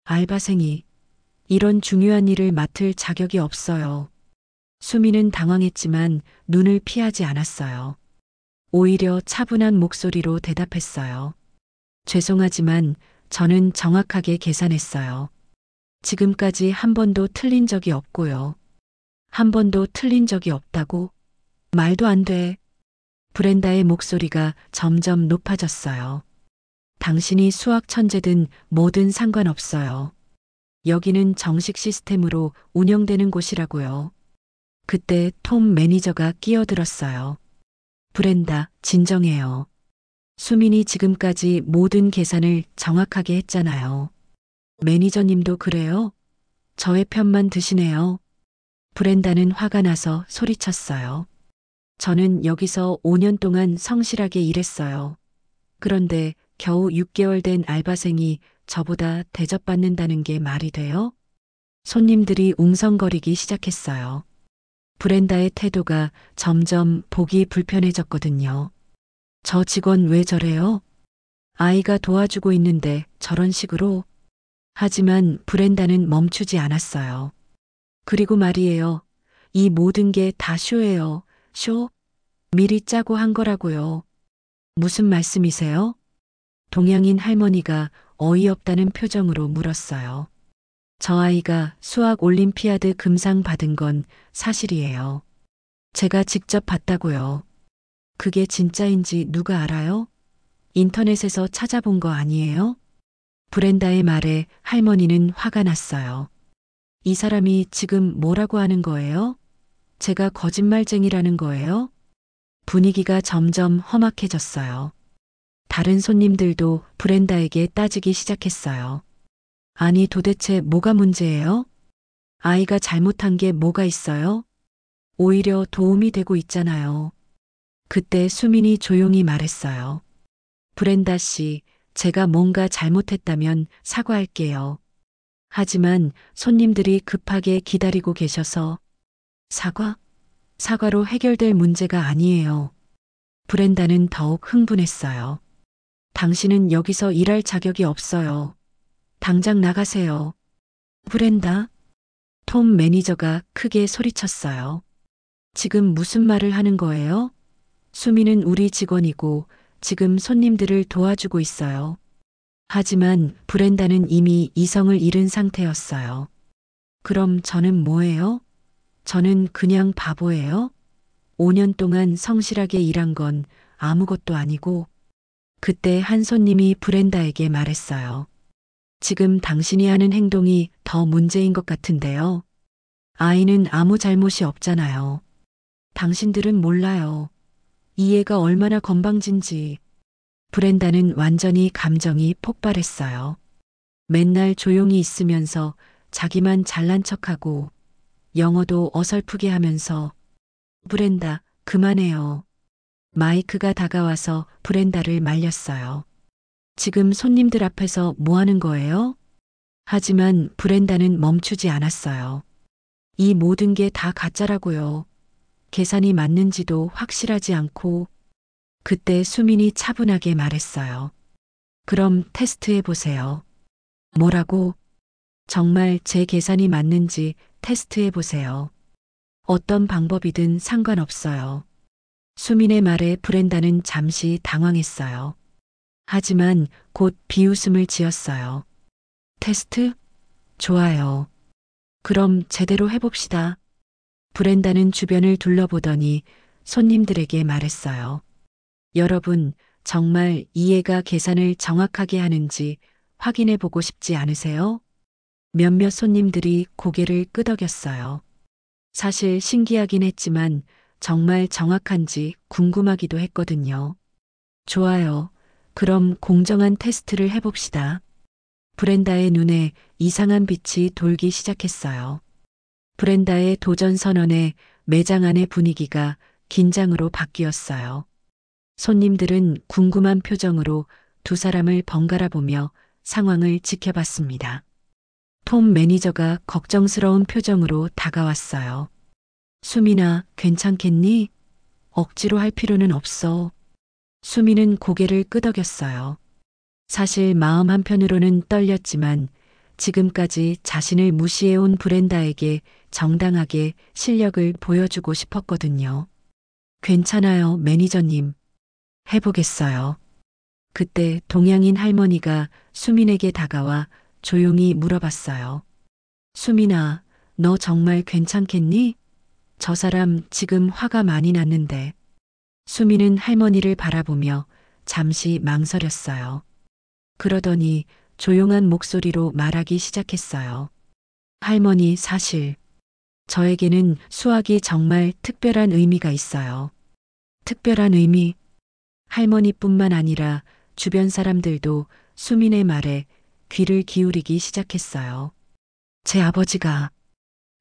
알바생이 이런 중요한 일을 맡을 자격이 없어요. 수민은 당황했지만 눈을 피하지 않았어요. 오히려 차분한 목소리로 대답했어요. 죄송하지만 저는 정확하게 계산했어요. 지금까지 한 번도 틀린 적이 없고요. 한 번도 틀린 적이 없다고? 말도 안 돼. 브렌다의 목소리가 점점 높아졌어요. 당신이 수학 천재든 뭐든 상관없어요. 여기는 정식 시스템으로 운영되는 곳이라고요. 그때 톰 매니저가 끼어들었어요. 브렌다, 진정해요. 수민이 지금까지 모든 계산을 정확하게 했잖아요. 매니저님도 그래요? 저의 편만 드시네요. 브렌다는 화가 나서 소리쳤어요. 저는 여기서 5년 동안 성실하게 일했어요. 그런데 겨우 6개월 된 알바생이 저보다 대접받는다는 게 말이 돼요? 손님들이 웅성거리기 시작했어요. 브렌다의 태도가 점점 보기 불편해졌거든요. 저 직원 왜 저래요? 아이가 도와주고 있는데 저런 식으로? 하지만 브렌다는 멈추지 않았어요. 그리고 말이에요. 이 모든 게 다 쇼예요. 쇼? 미리 짜고 한 거라고요. 무슨 말씀이세요? 동양인 할머니가 어이없다는 표정으로 물었어요. 저 아이가 수학 올림피아드 금상 받은 건 사실이에요. 제가 직접 봤다고요. 그게 진짜인지 누가 알아요? 인터넷에서 찾아본 거 아니에요? 브렌다의 말에 할머니는 화가 났어요. 이 사람이 지금 뭐라고 하는 거예요? 제가 거짓말쟁이라는 거예요? 분위기가 점점 험악해졌어요. 다른 손님들도 브렌다에게 따지기 시작했어요. 아니 도대체 뭐가 문제예요? 아이가 잘못한 게 뭐가 있어요? 오히려 도움이 되고 있잖아요. 그때 수민이 조용히 말했어요. 브렌다 씨, 제가 뭔가 잘못했다면 사과할게요. 하지만 손님들이 급하게 기다리고 계셔서 사과? 사과로 해결될 문제가 아니에요. 브렌다는 더욱 흥분했어요. 당신은 여기서 일할 자격이 없어요. 당장 나가세요. 브렌다? 톰 매니저가 크게 소리쳤어요. 지금 무슨 말을 하는 거예요? 수미는 우리 직원이고 지금 손님들을 도와주고 있어요. 하지만 브렌다는 이미 이성을 잃은 상태였어요. 그럼 저는 뭐예요? 저는 그냥 바보예요? 5년 동안 성실하게 일한 건 아무것도 아니고 그때 한 손님이 브렌다에게 말했어요. 지금 당신이 하는 행동이 더 문제인 것 같은데요. 아이는 아무 잘못이 없잖아요. 당신들은 몰라요. 이 애가 얼마나 건방진지. 브렌다는 완전히 감정이 폭발했어요. 맨날 조용히 있으면서 자기만 잘난 척하고 영어도 어설프게 하면서 브렌다, 그만해요. 마이크가 다가와서 브렌다를 말렸어요. 지금 손님들 앞에서 뭐 하는 거예요? 하지만 브렌다는 멈추지 않았어요. 이 모든 게 다 가짜라고요. 계산이 맞는지도 확실하지 않고 그때 수민이 차분하게 말했어요. 그럼 테스트해 보세요. 뭐라고? 정말 제 계산이 맞는지 테스트해 보세요. 어떤 방법이든 상관없어요. 수민의 말에 브렌다는 잠시 당황했어요. 하지만 곧 비웃음을 지었어요. 테스트? 좋아요. 그럼 제대로 해봅시다. 브렌다는 주변을 둘러보더니 손님들에게 말했어요. 여러분, 정말 이 애가 계산을 정확하게 하는지 확인해 보고 싶지 않으세요? 몇몇 손님들이 고개를 끄덕였어요. 사실 신기하긴 했지만 정말 정확한지 궁금하기도 했거든요. 좋아요. 그럼 공정한 테스트를 해봅시다. 브렌다의 눈에 이상한 빛이 돌기 시작했어요. 브렌다의 도전 선언에 매장 안의 분위기가 긴장으로 바뀌었어요. 손님들은 궁금한 표정으로 두 사람을 번갈아 보며 상황을 지켜봤습니다. 톰 매니저가 걱정스러운 표정으로 다가왔어요. 수민아, 괜찮겠니? 억지로 할 필요는 없어. 수민은 고개를 끄덕였어요. 사실 마음 한편으로는 떨렸지만 지금까지 자신을 무시해온 브렌다에게 정당하게 실력을 보여주고 싶었거든요. 괜찮아요, 매니저님. 해보겠어요. 그때 동양인 할머니가 수민에게 다가와 조용히 물어봤어요. 수민아, 너 정말 괜찮겠니? 저 사람 지금 화가 많이 났는데. 수민은 할머니를 바라보며 잠시 망설였어요. 그러더니 조용한 목소리로 말하기 시작했어요. 할머니, 사실 저에게는 수학이 정말 특별한 의미가 있어요. 특별한 의미? 할머니뿐만 아니라 주변 사람들도 수민의 말에 귀를 기울이기 시작했어요. 제 아버지가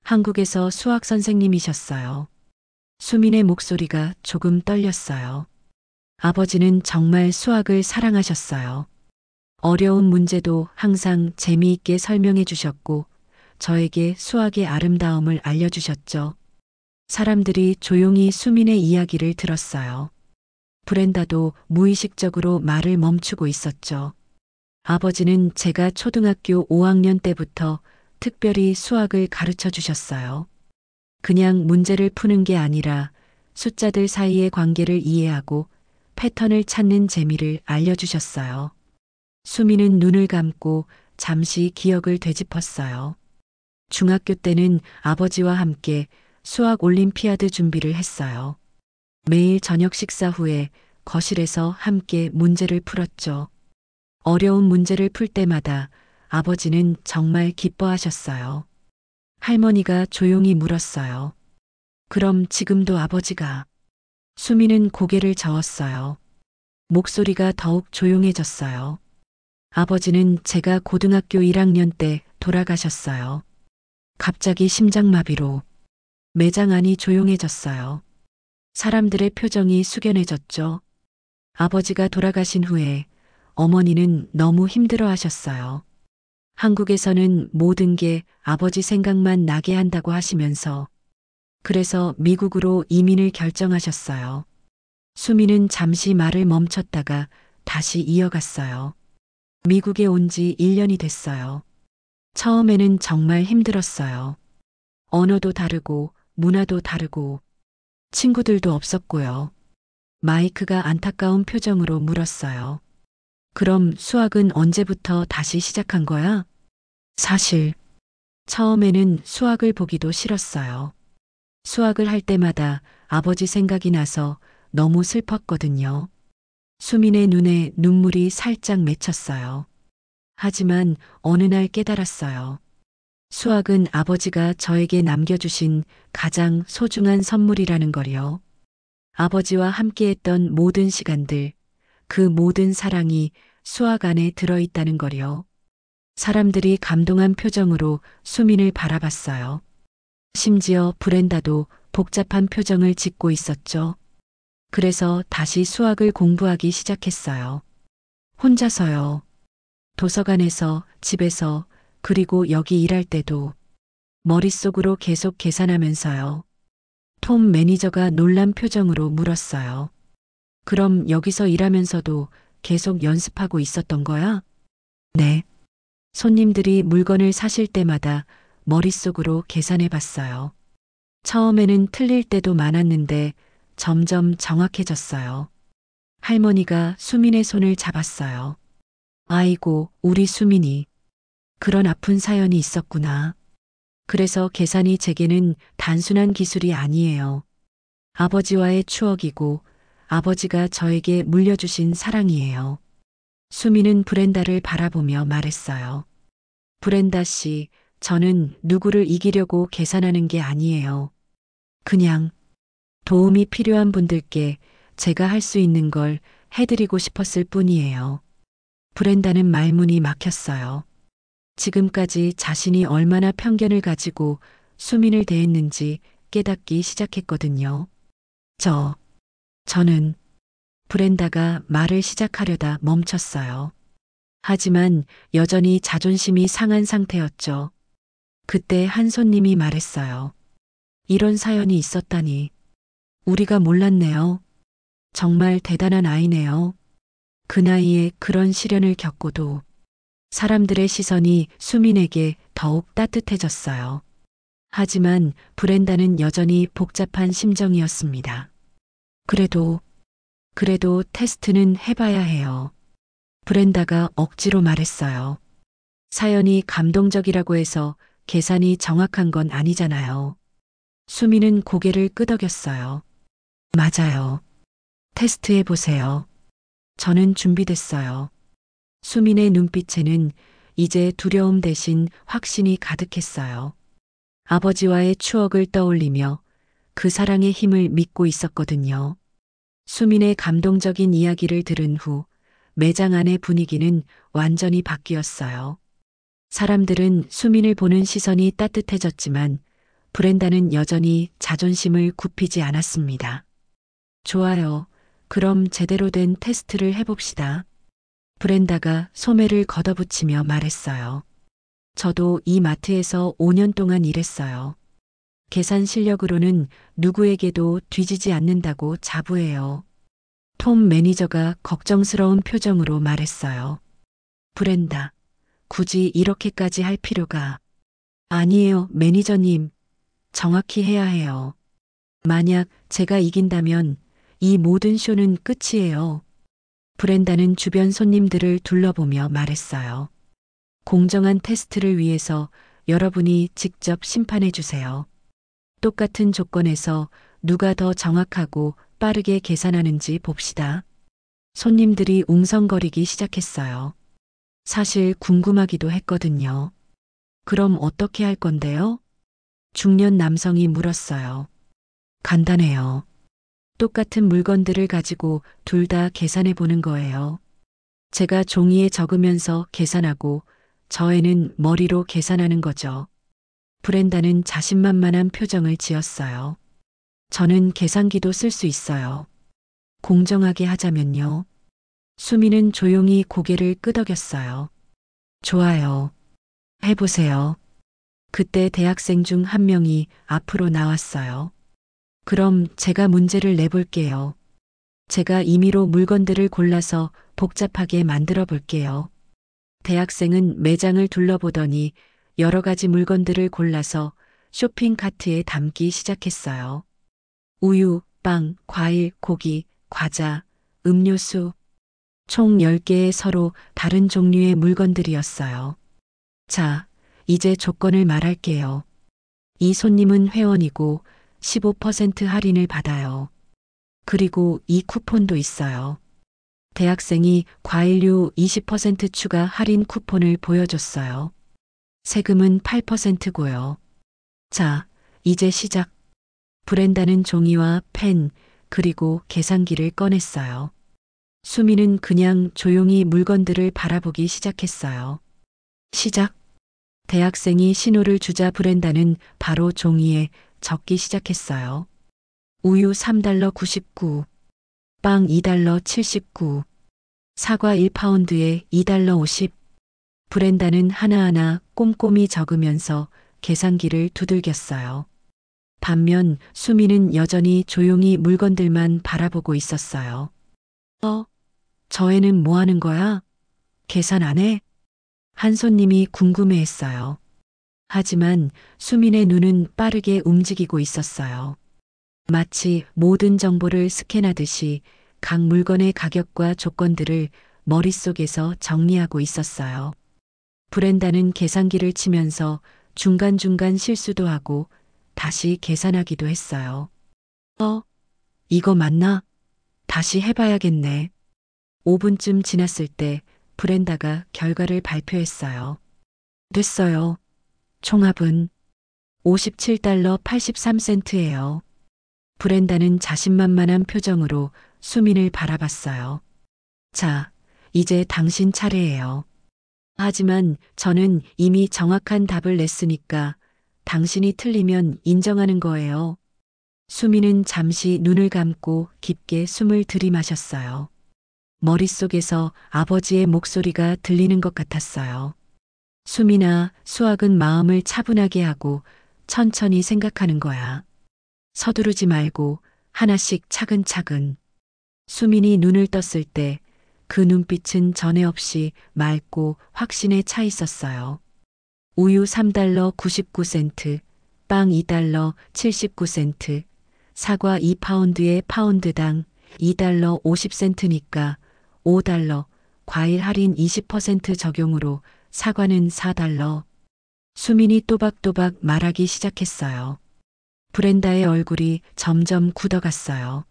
한국에서 수학 선생님이셨어요. 수민의 목소리가 조금 떨렸어요. 아버지는 정말 수학을 사랑하셨어요. 어려운 문제도 항상 재미있게 설명해 주셨고 저에게 수학의 아름다움을 알려주셨죠. 사람들이 조용히 수민의 이야기를 들었어요. 브렌다도 무의식적으로 말을 멈추고 있었죠. 아버지는 제가 초등학교 5학년 때부터 특별히 수학을 가르쳐 주셨어요. 그냥 문제를 푸는 게 아니라 숫자들 사이의 관계를 이해하고 패턴을 찾는 재미를 알려주셨어요. 수미는 눈을 감고 잠시 기억을 되짚었어요. 중학교 때는 아버지와 함께 수학 올림피아드 준비를 했어요. 매일 저녁 식사 후에 거실에서 함께 문제를 풀었죠. 어려운 문제를 풀 때마다 아버지는 정말 기뻐하셨어요. 할머니가 조용히 물었어요. 그럼 지금도 아버지가? 수미는 고개를 저었어요. 목소리가 더욱 조용해졌어요. 아버지는 제가 고등학교 1학년 때 돌아가셨어요. 갑자기 심장마비로. 매장 안이 조용해졌어요. 사람들의 표정이 숙연해졌죠. 아버지가 돌아가신 후에 어머니는 너무 힘들어 하셨어요. 한국에서는 모든 게 아버지 생각만 나게 한다고 하시면서 그래서 미국으로 이민을 결정하셨어요. 수미는 잠시 말을 멈췄다가 다시 이어갔어요. 미국에 온 지 1년이 됐어요. 처음에는 정말 힘들었어요. 언어도 다르고 문화도 다르고 친구들도 없었고요. 마이크가 안타까운 표정으로 물었어요. 그럼 수학은 언제부터 다시 시작한 거야? 사실 처음에는 수학을 보기도 싫었어요. 수학을 할 때마다 아버지 생각이 나서 너무 슬펐거든요. 수민의 눈에 눈물이 살짝 맺혔어요. 하지만 어느 날 깨달았어요. 수학은 아버지가 저에게 남겨주신 가장 소중한 선물이라는 걸요. 아버지와 함께했던 모든 시간들, 그 모든 사랑이 수학 안에 들어있다는 걸요. 사람들이 감동한 표정으로 수민을 바라봤어요. 심지어 브렌다도 복잡한 표정을 짓고 있었죠. 그래서 다시 수학을 공부하기 시작했어요. 혼자서요. 도서관에서, 집에서, 그리고 여기 일할 때도 머릿속으로 계속 계산하면서요. 톰 매니저가 놀란 표정으로 물었어요. 그럼 여기서 일하면서도 계속 연습하고 있었던 거야? 네. 손님들이 물건을 사실 때마다 머릿속으로 계산해 봤어요. 처음에는 틀릴 때도 많았는데 점점 정확해졌어요. 할머니가 수민의 손을 잡았어요. 아이고, 우리 수민이. 그런 아픈 사연이 있었구나. 그래서 계산이 제게는 단순한 기술이 아니에요. 아버지와의 추억이고 아버지가 저에게 물려주신 사랑이에요. 수미는 브렌다를 바라보며 말했어요. 브렌다 씨, 저는 누구를 이기려고 계산하는 게 아니에요. 그냥 도움이 필요한 분들께 제가 할 수 있는 걸 해드리고 싶었을 뿐이에요. 브렌다는 말문이 막혔어요. 지금까지 자신이 얼마나 편견을 가지고 수민을 대했는지 깨닫기 시작했거든요. 저는 브렌다가 말을 시작하려다 멈췄어요. 하지만 여전히 자존심이 상한 상태였죠. 그때 한 손님이 말했어요. 이런 사연이 있었다니. 우리가 몰랐네요. 정말 대단한 아이네요. 그 나이에 그런 시련을 겪고도 사람들의 시선이 수민에게 더욱 따뜻해졌어요. 하지만 브렌다는 여전히 복잡한 심정이었습니다. 그래도 테스트는 해봐야 해요. 브렌다가 억지로 말했어요. 사연이 감동적이라고 해서 계산이 정확한 건 아니잖아요. 수미는 고개를 끄덕였어요. 맞아요. 테스트해 보세요. 저는 준비됐어요. 수민의 눈빛에는 이제 두려움 대신 확신이 가득했어요. 아버지와의 추억을 떠올리며 그 사랑의 힘을 믿고 있었거든요. 수민의 감동적인 이야기를 들은 후 매장 안의 분위기는 완전히 바뀌었어요. 사람들은 수민을 보는 시선이 따뜻해졌지만 브렌다는 여전히 자존심을 굽히지 않았습니다. 좋아요. 그럼 제대로 된 테스트를 해봅시다. 브렌다가 소매를 걷어붙이며 말했어요. 저도 이 마트에서 5년 동안 일했어요. 계산 실력으로는 누구에게도 뒤지지 않는다고 자부해요. 톰 매니저가 걱정스러운 표정으로 말했어요. 브렌다, 굳이 이렇게까지 할 필요가. 아니에요, 매니저님. 정확히 해야 해요. 만약 제가 이긴다면 이 모든 쇼는 끝이에요. 브렌다는 주변 손님들을 둘러보며 말했어요. 공정한 테스트를 위해서 여러분이 직접 심판해 주세요. 똑같은 조건에서 누가 더 정확하고 빠르게 계산하는지 봅시다. 손님들이 웅성거리기 시작했어요. 사실 궁금하기도 했거든요. 그럼 어떻게 할 건데요? 중년 남성이 물었어요. 간단해요. 똑같은 물건들을 가지고 둘 다 계산해 보는 거예요. 제가 종이에 적으면서 계산하고 저애는 머리로 계산하는 거죠. 브렌다는 자신만만한 표정을 지었어요. 저는 계산기도 쓸 수 있어요. 공정하게 하자면요. 수미는 조용히 고개를 끄덕였어요. 좋아요. 해보세요. 그때 대학생 중 한 명이 앞으로 나왔어요. 그럼 제가 문제를 내볼게요. 제가 임의로 물건들을 골라서 복잡하게 만들어 볼게요. 대학생은 매장을 둘러보더니 여러 가지 물건들을 골라서 쇼핑 카트에 담기 시작했어요. 우유, 빵, 과일, 고기, 과자, 음료수. 총 10개의 서로 다른 종류의 물건들이었어요. 자, 이제 조건을 말할게요. 이 손님은 회원이고 15% 할인을 받아요. 그리고 이 쿠폰도 있어요. 대학생이 과일류 20% 추가 할인 쿠폰을 보여줬어요. 세금은 8%고요. 자, 이제 시작. 브렌다는 종이와 펜, 그리고 계산기를 꺼냈어요. 수미는 그냥 조용히 물건들을 바라보기 시작했어요. 시작. 대학생이 신호를 주자 브렌다는 바로 종이에 적기 시작했어요. 우유 3달러 99, 빵 2달러 79, 사과 1파운드에 2달러 50. 브렌다는 하나하나 꼼꼼히 적으면서 계산기를 두들겼어요. 반면 수미는 여전히 조용히 물건들만 바라보고 있었어요. 저 애는 뭐 하는 거야? 계산 안 해? 한 손님이 궁금해했어요. 하지만 수민의 눈은 빠르게 움직이고 있었어요. 마치 모든 정보를 스캔하듯이 각 물건의 가격과 조건들을 머릿속에서 정리하고 있었어요. 브렌다는 계산기를 치면서 중간중간 실수도 하고 다시 계산하기도 했어요. 이거 맞나? 다시 해봐야겠네. 5분쯤 지났을 때 브렌다가 결과를 발표했어요. 됐어요. 총합은 57달러 83센트예요. 브렌다는 자신만만한 표정으로 수민을 바라봤어요. 자, 이제 당신 차례예요. 하지만 저는 이미 정확한 답을 냈으니까 당신이 틀리면 인정하는 거예요. 수민은 잠시 눈을 감고 깊게 숨을 들이마셨어요. 머릿속에서 아버지의 목소리가 들리는 것 같았어요. 수민아, 수학은 마음을 차분하게 하고 천천히 생각하는 거야. 서두르지 말고 하나씩 차근차근. 수민이 눈을 떴을 때 그 눈빛은 전에 없이 맑고 확신에 차 있었어요. 우유 3달러 99센트, 빵 2달러 79센트, 사과 2파운드에 파운드당 2달러 50센트니까 5달러, 과일 할인 20% 적용으로 사과는 4달러. 수민이 또박또박 말하기 시작했어요. 브렌다의 얼굴이 점점 굳어갔어요.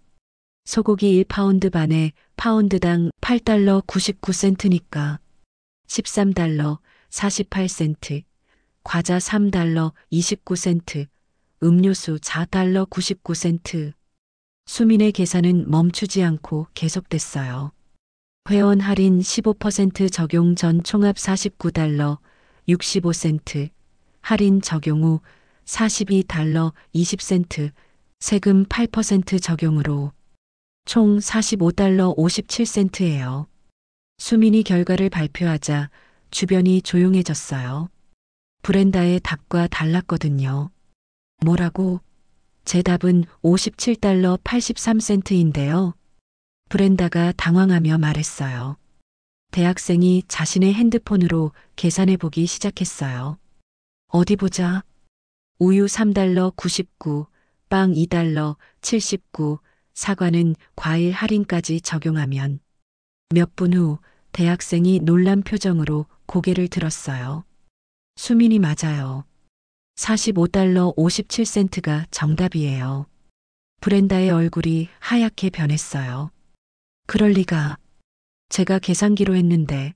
소고기 1파운드 반에 파운드당 8달러 99센트니까 13달러 48센트, 과자 3달러 29센트, 음료수 4달러 99센트. 수민의 계산은 멈추지 않고 계속됐어요. 회원 할인 15% 적용 전 총합 49달러 65센트, 할인 적용 후 42달러 20센트, 세금 8% 적용으로 총 45달러 57센트예요. 수민이 결과를 발표하자 주변이 조용해졌어요. 브렌다의 답과 달랐거든요. 뭐라고? 제 답은 57달러 83센트인데요. 브렌다가 당황하며 말했어요. 대학생이 자신의 핸드폰으로 계산해 보기 시작했어요. 어디 보자. 우유 3달러 99, 빵 2달러 79, 사과는 과일 할인까지 적용하면. 몇 분 후 대학생이 놀란 표정으로 고개를 들었어요. 수민이 맞아요. 45달러 57센트가 정답이에요. 브렌다의 얼굴이 하얗게 변했어요. 그럴 리가. 제가 계산기로 했는데.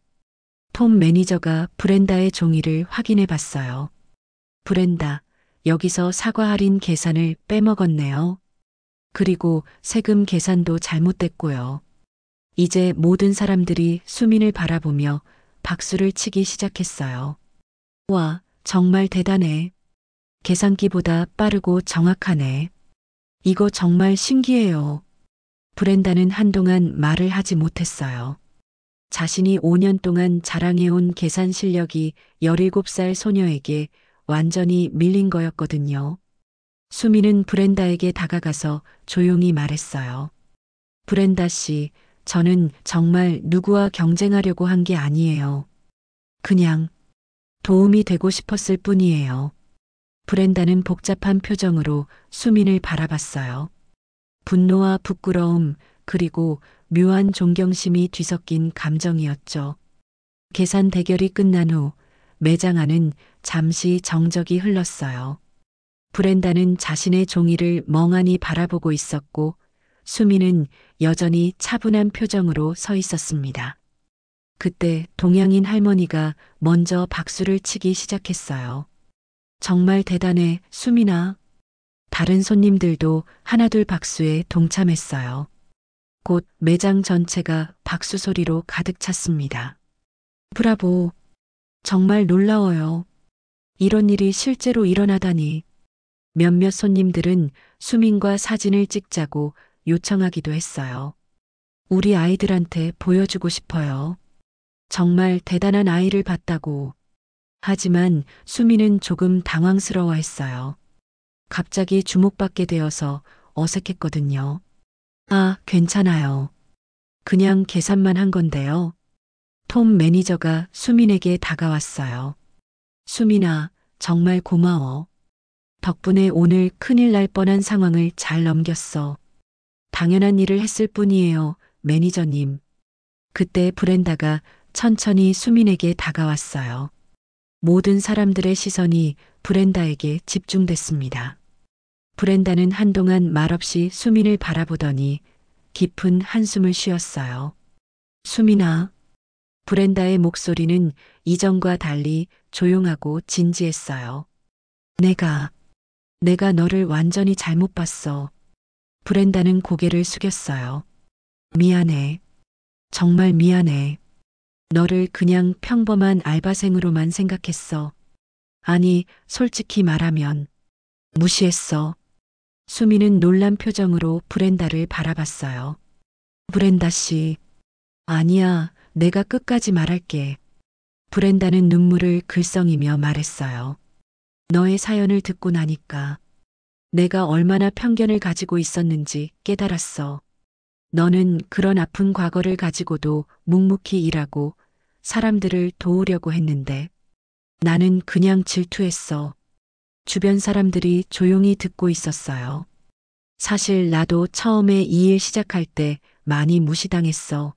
톰 매니저가 브렌다의 종이를 확인해 봤어요. 브렌다, 여기서 사과 할인 계산을 빼먹었네요. 그리고 세금 계산도 잘못됐고요. 이제 모든 사람들이 수민을 바라보며 박수를 치기 시작했어요. 와, 정말 대단해. 계산기보다 빠르고 정확하네. 이거 정말 신기해요. 브렌다는 한동안 말을 하지 못했어요. 자신이 5년 동안 자랑해온 계산 실력이 17살 소녀에게 완전히 밀린 거였거든요. 수미는 브렌다에게 다가가서 조용히 말했어요. 브렌다 씨, 저는 정말 누구와 경쟁하려고 한 게 아니에요. 그냥 도움이 되고 싶었을 뿐이에요. 브렌다는 복잡한 표정으로 수민을 바라봤어요. 분노와 부끄러움, 그리고 묘한 존경심이 뒤섞인 감정이었죠. 계산 대결이 끝난 후 매장 안은 잠시 정적이 흘렀어요. 브렌다는 자신의 종이를 멍하니 바라보고 있었고 수미는 여전히 차분한 표정으로 서 있었습니다. 그때 동양인 할머니가 먼저 박수를 치기 시작했어요. 정말 대단해, 수민아. 다른 손님들도 하나둘 박수에 동참했어요. 곧 매장 전체가 박수 소리로 가득 찼습니다. 브라보. 정말 놀라워요. 이런 일이 실제로 일어나다니. 몇몇 손님들은 수민과 사진을 찍자고 요청하기도 했어요. 우리 아이들한테 보여주고 싶어요. 정말 대단한 아이를 봤다고. 하지만 수민은 조금 당황스러워했어요. 갑자기 주목받게 되어서 어색했거든요. 아, 괜찮아요. 그냥 계산만 한 건데요. 톰 매니저가 수민에게 다가왔어요. 수민아, 정말 고마워. 덕분에 오늘 큰일 날 뻔한 상황을 잘 넘겼어. 당연한 일을 했을 뿐이에요, 매니저님. 그때 브렌다가 천천히 수민에게 다가왔어요. 모든 사람들의 시선이 브렌다에게 집중됐습니다. 브렌다는 한동안 말없이 수민을 바라보더니 깊은 한숨을 쉬었어요. 수민아. 브렌다의 목소리는 이전과 달리 조용하고 진지했어요. 내가 너를 완전히 잘못 봤어. 브렌다는 고개를 숙였어요. 미안해. 정말 미안해. 너를 그냥 평범한 알바생으로만 생각했어. 아니, 솔직히 말하면 무시했어. 수미는 놀란 표정으로 브렌다를 바라봤어요. 브렌다 씨. 아니야, 내가 끝까지 말할게. 브렌다는 눈물을 글썽이며 말했어요. 너의 사연을 듣고 나니까 내가 얼마나 편견을 가지고 있었는지 깨달았어. 너는 그런 아픈 과거를 가지고도 묵묵히 일하고 사람들을 도우려고 했는데 나는 그냥 질투했어. 주변 사람들이 조용히 듣고 있었어요. 사실 나도 처음에 이 일 시작할 때 많이 무시당했어.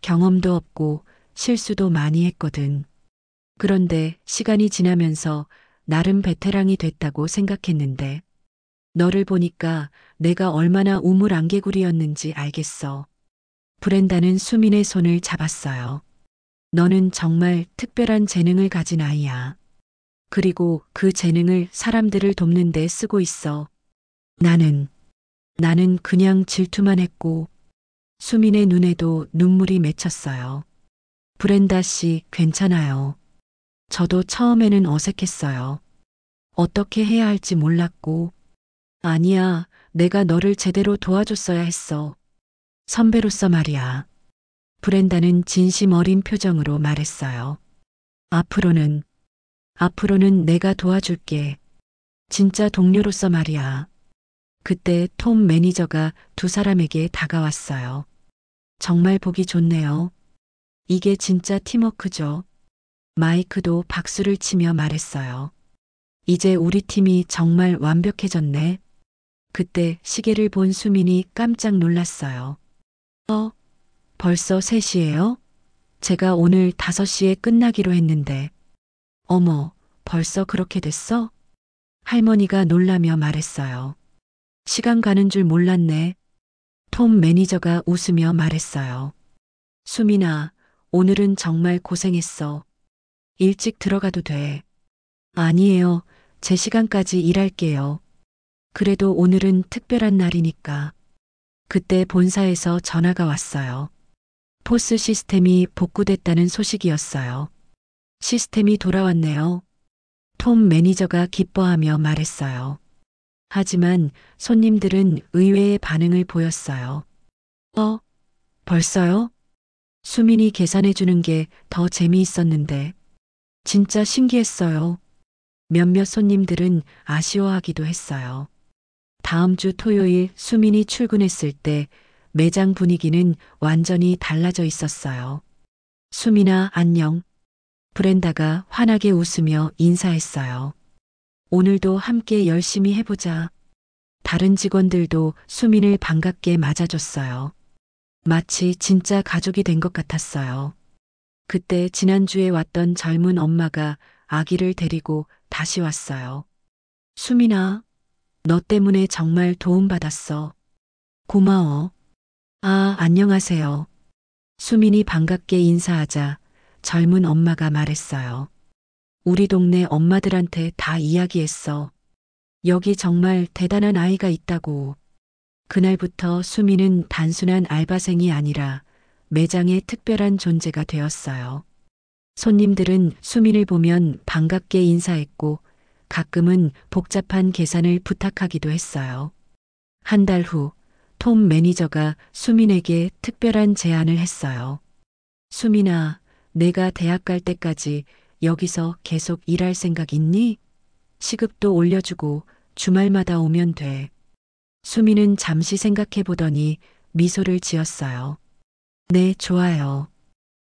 경험도 없고 실수도 많이 했거든. 그런데 시간이 지나면서 나름 베테랑이 됐다고 생각했는데 너를 보니까 내가 얼마나 우물안개구리였는지 알겠어. 브렌다는 수민의 손을 잡았어요. 너는 정말 특별한 재능을 가진 아이야. 그리고 그 재능을 사람들을 돕는 데 쓰고 있어. 나는 그냥 질투만 했고 수민의 눈에도 눈물이 맺혔어요. 브렌다 씨, 괜찮아요. 저도 처음에는 어색했어요. 어떻게 해야 할지 몰랐고. 아니야, 내가 너를 제대로 도와줬어야 했어. 선배로서 말이야. 브렌다는 진심 어린 표정으로 말했어요. 앞으로는 내가 도와줄게. 진짜 동료로서 말이야. 그때 톰 매니저가 두 사람에게 다가왔어요. 정말 보기 좋네요. 이게 진짜 팀워크죠. 마이크도 박수를 치며 말했어요. 이제 우리 팀이 정말 완벽해졌네. 그때 시계를 본 수민이 깜짝 놀랐어요. 벌써 3시예요? 제가 오늘 5시에 끝나기로 했는데. 어머, 벌써 그렇게 됐어? 할머니가 놀라며 말했어요. 시간 가는 줄 몰랐네. 톰 매니저가 웃으며 말했어요. 수민아, 오늘은 정말 고생했어. 일찍 들어가도 돼. 아니에요. 제 시간까지 일할게요. 그래도 오늘은 특별한 날이니까. 그때 본사에서 전화가 왔어요. 포스 시스템이 복구됐다는 소식이었어요. 시스템이 돌아왔네요. 톰 매니저가 기뻐하며 말했어요. 하지만 손님들은 의외의 반응을 보였어요. 벌써요? 수민이 계산해 주는 게 더 재미있었는데. 진짜 신기했어요. 몇몇 손님들은 아쉬워하기도 했어요. 다음 주 토요일 수민이 출근했을 때 매장 분위기는 완전히 달라져 있었어요. 수민아, 안녕. 브렌다가 환하게 웃으며 인사했어요. 오늘도 함께 열심히 해보자. 다른 직원들도 수민을 반갑게 맞아줬어요. 마치 진짜 가족이 된 것 같았어요. 그때 지난주에 왔던 젊은 엄마가 아기를 데리고 다시 왔어요. 수민아, 너 때문에 정말 도움받았어. 고마워. 안녕하세요. 수민이 반갑게 인사하자 젊은 엄마가 말했어요. 우리 동네 엄마들한테 다 이야기했어. 여기 정말 대단한 아이가 있다고. 그날부터 수민은 단순한 알바생이 아니라 매장의 특별한 존재가 되었어요. 손님들은 수민을 보면 반갑게 인사했고 가끔은 복잡한 계산을 부탁하기도 했어요. 한 달 후, 톰 매니저가 수민에게 특별한 제안을 했어요. 수민아, 내가 대학 갈 때까지 여기서 계속 일할 생각 있니? 시급도 올려주고 주말마다 오면 돼. 수민은 잠시 생각해 보더니 미소를 지었어요. 네, 좋아요.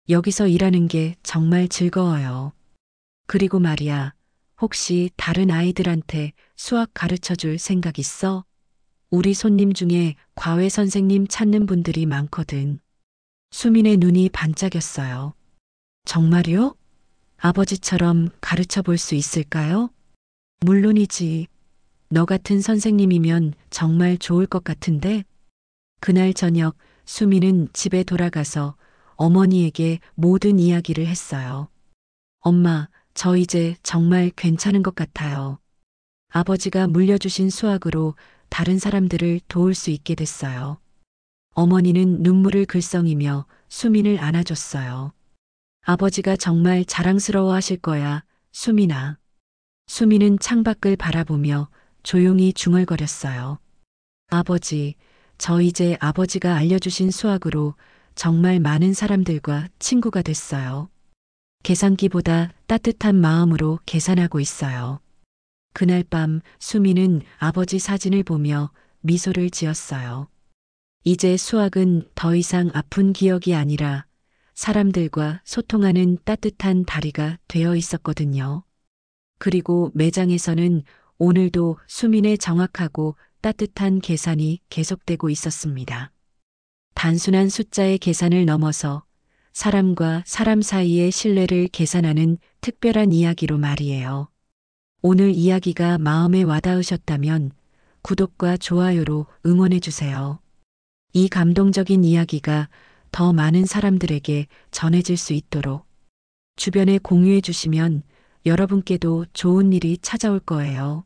여기서 일하는 게 정말 즐거워요. 그리고 말이야, 혹시 다른 아이들한테 수학 가르쳐 줄 생각 있어? 우리 손님 중에 과외 선생님 찾는 분들이 많거든. 수민의 눈이 반짝였어요. 정말요? 아버지처럼 가르쳐 볼 수 있을까요? 물론이지. 너 같은 선생님이면 정말 좋을 것 같은데. 그날 저녁 수민은 집에 돌아가서 어머니에게 모든 이야기를 했어요. 엄마, 저 이제 정말 괜찮은 것 같아요. 아버지가 물려주신 수학으로 다른 사람들을 도울 수 있게 됐어요. 어머니는 눈물을 글썽이며 수민을 안아줬어요. 아버지가 정말 자랑스러워 하실 거야, 수민아. 수민은 창밖을 바라보며 조용히 중얼거렸어요. 아버지, 저 이제 아버지가 알려주신 수학으로 정말 많은 사람들과 친구가 됐어요. 계산기보다 따뜻한 마음으로 계산하고 있어요. 그날 밤 수민은 아버지 사진을 보며 미소를 지었어요. 이제 수학은 더 이상 아픈 기억이 아니라 사람들과 소통하는 따뜻한 다리가 되어 있었거든요. 그리고 매장에서는 오늘도 수민의 정확하고 따뜻한 계산이 계속되고 있었습니다. 단순한 숫자의 계산을 넘어서 사람과 사람 사이의 신뢰를 계산하는 특별한 이야기로 말이에요. 오늘 이야기가 마음에 와닿으셨다면 구독과 좋아요로 응원해 주세요. 이 감동적인 이야기가 더 많은 사람들에게 전해질 수 있도록 주변에 공유해 주시면 여러분께도 좋은 일이 찾아올 거예요.